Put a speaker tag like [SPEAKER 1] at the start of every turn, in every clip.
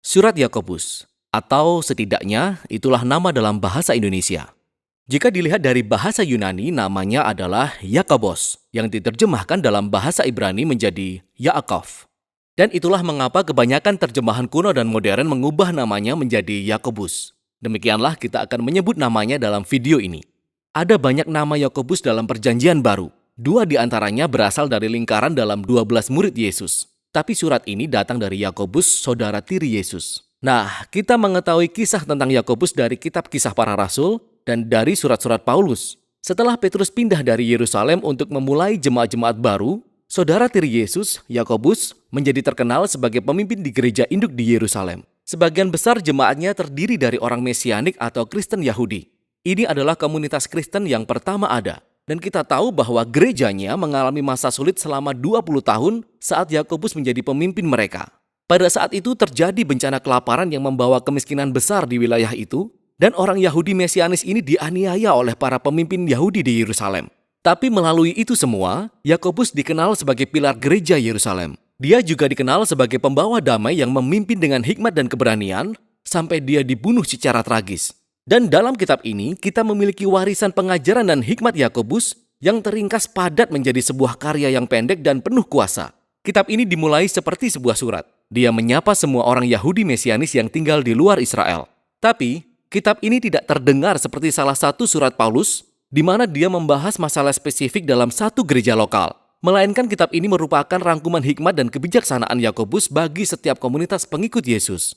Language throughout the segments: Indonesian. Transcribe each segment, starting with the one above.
[SPEAKER 1] Surat Yakobus, atau setidaknya itulah nama dalam bahasa Indonesia. Jika dilihat dari bahasa Yunani, namanya adalah Yakobos, yang diterjemahkan dalam bahasa Ibrani menjadi Yaakov. Dan itulah mengapa kebanyakan terjemahan kuno dan modern mengubah namanya menjadi Yakobus. Demikianlah kita akan menyebut namanya dalam video ini. Ada banyak nama Yakobus dalam Perjanjian Baru. Dua di antaranya berasal dari lingkaran dalam 12 murid Yesus. Tapi surat ini datang dari Yakobus, saudara tiri Yesus. Nah, kita mengetahui kisah tentang Yakobus dari kitab Kisah Para Rasul dan dari surat-surat Paulus. Setelah Petrus pindah dari Yerusalem untuk memulai jemaat-jemaat baru, saudara tiri Yesus, Yakobus, menjadi terkenal sebagai pemimpin di gereja induk di Yerusalem. Sebagian besar jemaatnya terdiri dari orang Mesianik atau Kristen Yahudi. Ini adalah komunitas Kristen yang pertama ada. Dan kita tahu bahwa gerejanya mengalami masa sulit selama 20 tahun saat Yakobus menjadi pemimpin mereka. Pada saat itu terjadi bencana kelaparan yang membawa kemiskinan besar di wilayah itu, dan orang Yahudi Mesianis ini dianiaya oleh para pemimpin Yahudi di Yerusalem. Tapi melalui itu semua, Yakobus dikenal sebagai pilar gereja Yerusalem. Dia juga dikenal sebagai pembawa damai yang memimpin dengan hikmat dan keberanian, sampai dia dibunuh secara tragis. Dan dalam kitab ini, kita memiliki warisan pengajaran dan hikmat Yakobus yang teringkas padat menjadi sebuah karya yang pendek dan penuh kuasa. Kitab ini dimulai seperti sebuah surat. Dia menyapa semua orang Yahudi Mesianis yang tinggal di luar Israel. Tapi, kitab ini tidak terdengar seperti salah satu surat Paulus, di mana dia membahas masalah spesifik dalam satu gereja lokal. Melainkan kitab ini merupakan rangkuman hikmat dan kebijaksanaan Yakobus bagi setiap komunitas pengikut Yesus.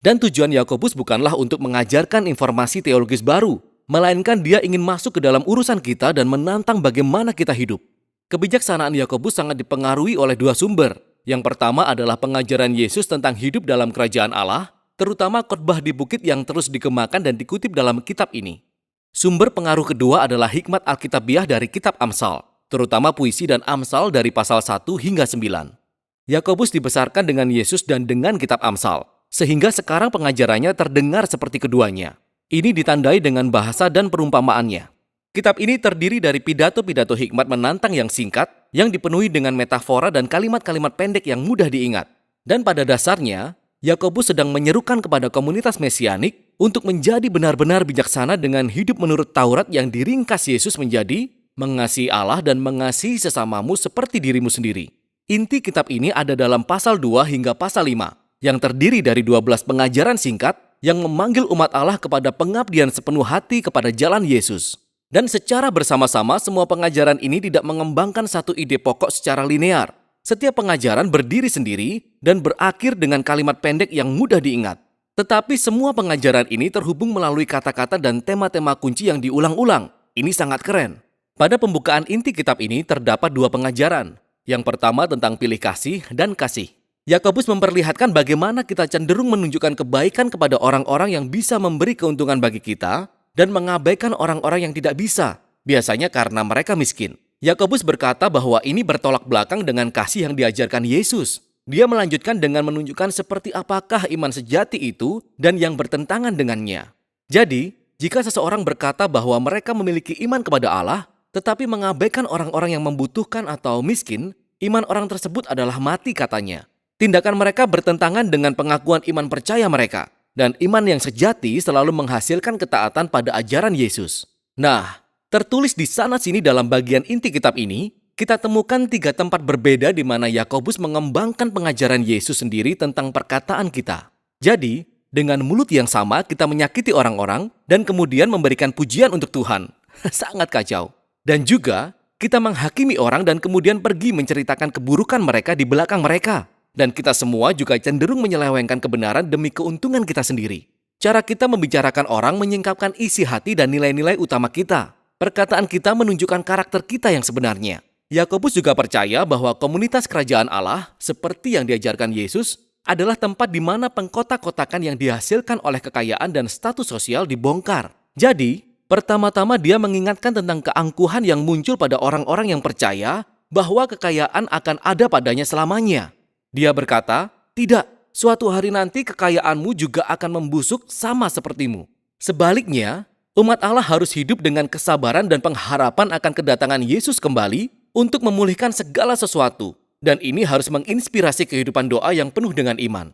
[SPEAKER 1] Dan tujuan Yakobus bukanlah untuk mengajarkan informasi teologis baru, melainkan dia ingin masuk ke dalam urusan kita dan menantang bagaimana kita hidup. Kebijaksanaan Yakobus sangat dipengaruhi oleh dua sumber. Yang pertama adalah pengajaran Yesus tentang hidup dalam kerajaan Allah, terutama khotbah di bukit yang terus dikembangkan dan dikutip dalam kitab ini. Sumber pengaruh kedua adalah hikmat Alkitabiah dari kitab Amsal, terutama puisi dan Amsal dari pasal 1 hingga 9. Yakobus dibesarkan dengan Yesus dan dengan kitab Amsal, sehingga sekarang pengajarannya terdengar seperti keduanya. Ini ditandai dengan bahasa dan perumpamaannya. Kitab ini terdiri dari pidato-pidato hikmat menantang yang singkat, yang dipenuhi dengan metafora dan kalimat-kalimat pendek yang mudah diingat. Dan pada dasarnya, Yakobus sedang menyerukan kepada komunitas Mesianik untuk menjadi benar-benar bijaksana dengan hidup menurut Taurat yang diringkas Yesus menjadi mengasihi Allah dan mengasihi sesamamu seperti dirimu sendiri. Inti kitab ini ada dalam pasal 2 hingga pasal 5. Yang terdiri dari 12 pengajaran singkat yang memanggil umat Allah kepada pengabdian sepenuh hati kepada jalan Yesus. Dan secara bersama-sama semua pengajaran ini tidak mengembangkan satu ide pokok secara linear. Setiap pengajaran berdiri sendiri dan berakhir dengan kalimat pendek yang mudah diingat. Tetapi semua pengajaran ini terhubung melalui kata-kata dan tema-tema kunci yang diulang-ulang. Ini sangat keren. Pada pembukaan inti kitab ini terdapat dua pengajaran. Yang pertama tentang pilih kasih dan kasih. Yakobus memperlihatkan bagaimana kita cenderung menunjukkan kebaikan kepada orang-orang yang bisa memberi keuntungan bagi kita dan mengabaikan orang-orang yang tidak bisa, biasanya karena mereka miskin. Yakobus berkata bahwa ini bertolak belakang dengan kasih yang diajarkan Yesus. Dia melanjutkan dengan menunjukkan seperti apakah iman sejati itu dan yang bertentangan dengannya. Jadi, jika seseorang berkata bahwa mereka memiliki iman kepada Allah, tetapi mengabaikan orang-orang yang membutuhkan atau miskin, iman orang tersebut adalah mati katanya. Tindakan mereka bertentangan dengan pengakuan iman percaya mereka. Dan iman yang sejati selalu menghasilkan ketaatan pada ajaran Yesus. Nah, tertulis di sana-sini dalam bagian inti kitab ini, kita temukan 3 tempat berbeda di mana Yakobus mengembangkan pengajaran Yesus sendiri tentang perkataan kita. Jadi, dengan mulut yang sama kita menyakiti orang-orang dan kemudian memberikan pujian untuk Tuhan. Sangat kacau. Dan juga, kita menghakimi orang dan kemudian pergi menceritakan keburukan mereka di belakang mereka. Dan kita semua juga cenderung menyelewengkan kebenaran demi keuntungan kita sendiri. Cara kita membicarakan orang menyingkapkan isi hati dan nilai-nilai utama kita. Perkataan kita menunjukkan karakter kita yang sebenarnya. Yakobus juga percaya bahwa komunitas kerajaan Allah, seperti yang diajarkan Yesus, adalah tempat di mana pengkotak-kotakan yang dihasilkan oleh kekayaan dan status sosial dibongkar. Jadi, pertama-tama dia mengingatkan tentang keangkuhan yang muncul pada orang-orang yang percaya bahwa kekayaan akan ada padanya selamanya. Dia berkata, tidak, suatu hari nanti kekayaanmu juga akan membusuk sama sepertimu. Sebaliknya, umat Allah harus hidup dengan kesabaran dan pengharapan akan kedatangan Yesus kembali untuk memulihkan segala sesuatu. Dan ini harus menginspirasi kehidupan doa yang penuh dengan iman.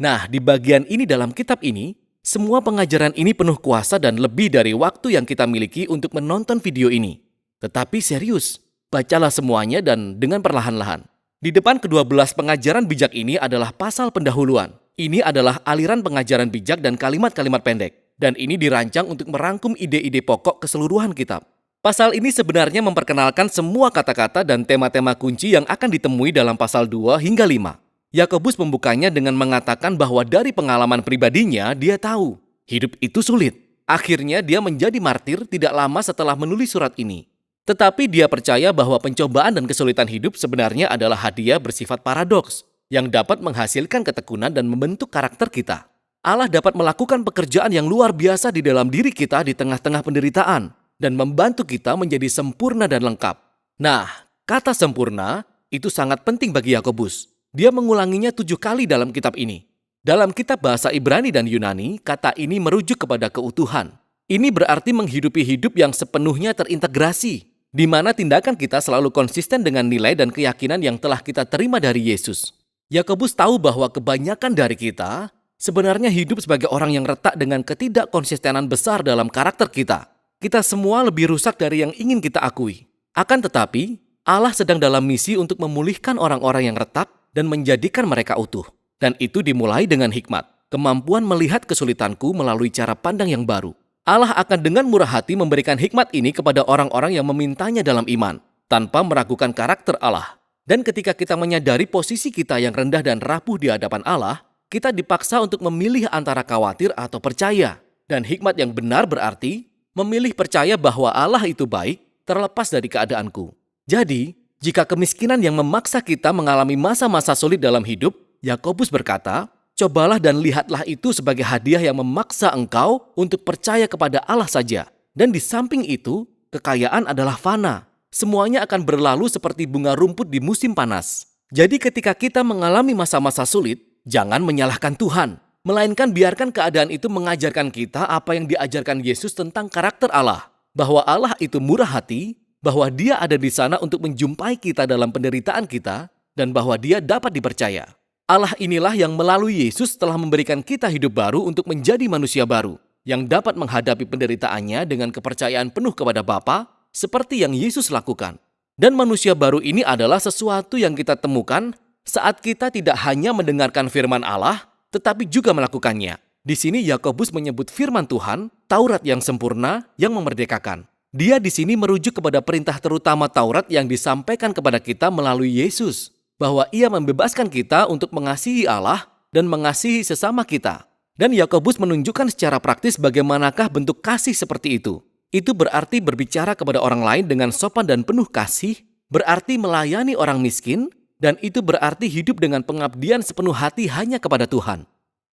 [SPEAKER 1] Nah, di bagian ini dalam kitab ini, semua pengajaran ini penuh kuasa dan lebih dari waktu yang kita miliki untuk menonton video ini. Tetapi serius, bacalah semuanya dan dengan perlahan-lahan. Di depan ke-12 pengajaran bijak ini adalah pasal pendahuluan. Ini adalah aliran pengajaran bijak dan kalimat-kalimat pendek. Dan ini dirancang untuk merangkum ide-ide pokok keseluruhan kitab. Pasal ini sebenarnya memperkenalkan semua kata-kata dan tema-tema kunci yang akan ditemui dalam pasal 2 hingga 5. Yakobus membukanya dengan mengatakan bahwa dari pengalaman pribadinya dia tahu hidup itu sulit. Akhirnya dia menjadi martir tidak lama setelah menulis surat ini. Tetapi dia percaya bahwa pencobaan dan kesulitan hidup sebenarnya adalah hadiah bersifat paradoks yang dapat menghasilkan ketekunan dan membentuk karakter kita. Allah dapat melakukan pekerjaan yang luar biasa di dalam diri kita di tengah-tengah penderitaan dan membantu kita menjadi sempurna dan lengkap. Nah, kata sempurna itu sangat penting bagi Yakobus. Dia mengulanginya 7 kali dalam kitab ini. Dalam kitab bahasa Ibrani dan Yunani, kata ini merujuk kepada keutuhan. Ini berarti menghidupi hidup yang sepenuhnya terintegrasi, di mana tindakan kita selalu konsisten dengan nilai dan keyakinan yang telah kita terima dari Yesus. Yakobus tahu bahwa kebanyakan dari kita sebenarnya hidup sebagai orang yang retak dengan ketidakkonsistenan besar dalam karakter kita. Kita semua lebih rusak dari yang ingin kita akui. Akan tetapi, Allah sedang dalam misi untuk memulihkan orang-orang yang retak dan menjadikan mereka utuh. Dan itu dimulai dengan hikmat, kemampuan melihat kesulitanku melalui cara pandang yang baru. Allah akan dengan murah hati memberikan hikmat ini kepada orang-orang yang memintanya dalam iman, tanpa meragukan karakter Allah. Dan ketika kita menyadari posisi kita yang rendah dan rapuh di hadapan Allah, kita dipaksa untuk memilih antara khawatir atau percaya. Dan hikmat yang benar berarti memilih percaya bahwa Allah itu baik terlepas dari keadaanku. Jadi, jika kemiskinan yang memaksa kita mengalami masa-masa sulit dalam hidup, Yakobus berkata, cobalah dan lihatlah itu sebagai hadiah yang memaksa engkau untuk percaya kepada Allah saja. Dan di samping itu, kekayaan adalah fana. Semuanya akan berlalu seperti bunga rumput di musim panas. Jadi ketika kita mengalami masa-masa sulit, jangan menyalahkan Tuhan. Melainkan biarkan keadaan itu mengajarkan kita apa yang diajarkan Yesus tentang karakter Allah. Bahwa Allah itu murah hati, bahwa Dia ada di sana untuk menjumpai kita dalam penderitaan kita, dan bahwa Dia dapat dipercaya. Allah inilah yang melalui Yesus telah memberikan kita hidup baru untuk menjadi manusia baru, yang dapat menghadapi penderitaannya dengan kepercayaan penuh kepada Bapa, seperti yang Yesus lakukan. Dan manusia baru ini adalah sesuatu yang kita temukan saat kita tidak hanya mendengarkan firman Allah, tetapi juga melakukannya. Di sini Yakobus menyebut firman Tuhan, Taurat yang sempurna, yang memerdekakan. Dia di sini merujuk kepada perintah terutama Taurat yang disampaikan kepada kita melalui Yesus, bahwa Ia membebaskan kita untuk mengasihi Allah dan mengasihi sesama kita. Dan Yakobus menunjukkan secara praktis bagaimanakah bentuk kasih seperti itu. Itu berarti berbicara kepada orang lain dengan sopan dan penuh kasih, berarti melayani orang miskin, dan itu berarti hidup dengan pengabdian sepenuh hati hanya kepada Tuhan.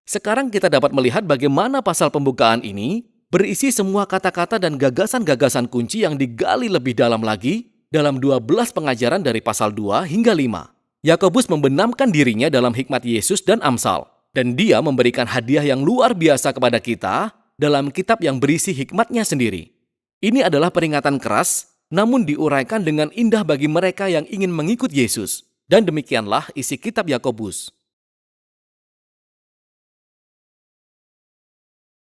[SPEAKER 1] Sekarang kita dapat melihat bagaimana pasal pembukaan ini berisi semua kata-kata dan gagasan-gagasan kunci yang digali lebih dalam lagi dalam 12 pengajaran dari pasal 2 hingga 5. Yakobus membenamkan dirinya dalam hikmat Yesus dan Amsal, dan dia memberikan hadiah yang luar biasa kepada kita dalam kitab yang berisi hikmatnya sendiri. Ini adalah peringatan keras, namun diuraikan dengan indah bagi mereka yang ingin mengikut Yesus. Dan demikianlah isi kitab Yakobus.